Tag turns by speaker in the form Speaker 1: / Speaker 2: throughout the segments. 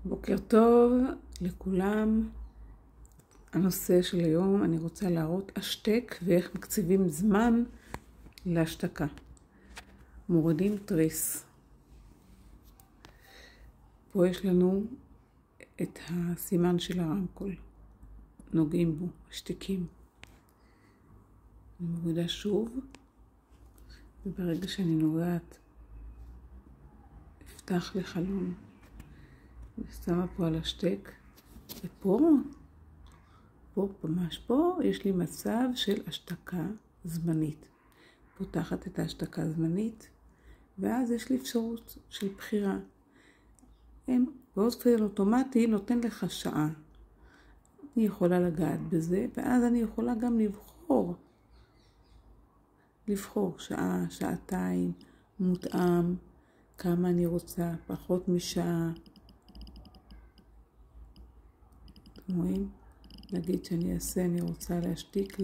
Speaker 1: בוקר טוב לכולם. הנושא של היום, אני רוצה להראות השתק ואיך מקציבים זמן להשתקה. מורידים תריס. פה יש לנו את הסימן של הרמקול. נוגעים בו, משתקים. אני מורידה שוב, וברגע שאני נוגעת, אפתח לחלון. אני שמה פה על השתק, ופה, ממש פה, יש לי מצב של השתקה זמנית. פותחת את ההשתקה הזמנית, ואז יש לי אפשרות של בחירה. באופן אוטומטי נותן לך שעה. אני יכולה לגעת בזה, ואז אני יכולה גם לבחור שעה, שעתיים, מותאם, כמה אני רוצה, פחות משעה. אתם רואים? נגיד אני רוצה להשתיק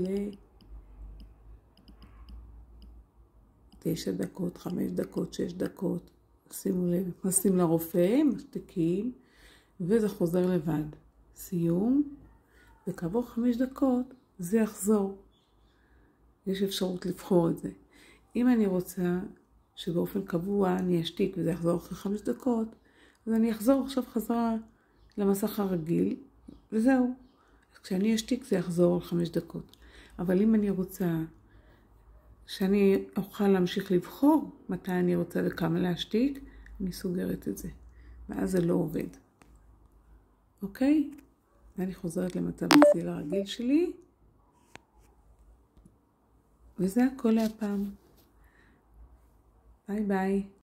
Speaker 1: 9 דקות, 5 דקות, 6 דקות. שימו לב, נכנסים לרופא, משתיקים, וזה חוזר לבד. סיום, וכעבור 5 דקות זה יחזור. יש אפשרות לבחור את זה. אם אני רוצה שבאופן קבוע אני אשתיק וזה יחזור אחרי 5 דקות, אז אני אחזור עכשיו חזרה למסך הרגיל, וזהו. כשאני אשתיק זה יחזור על 5 דקות. אבל אם אני רוצה שאני אוכל להמשיך לבחור מתי אני רוצה וכמה להשתיק, אני סוגרת את זה. ואז זה לא עובד. אוקיי? ואני חוזרת למצב הצליל הרגיל שלי. וזה הכל להפעם. ביי ביי.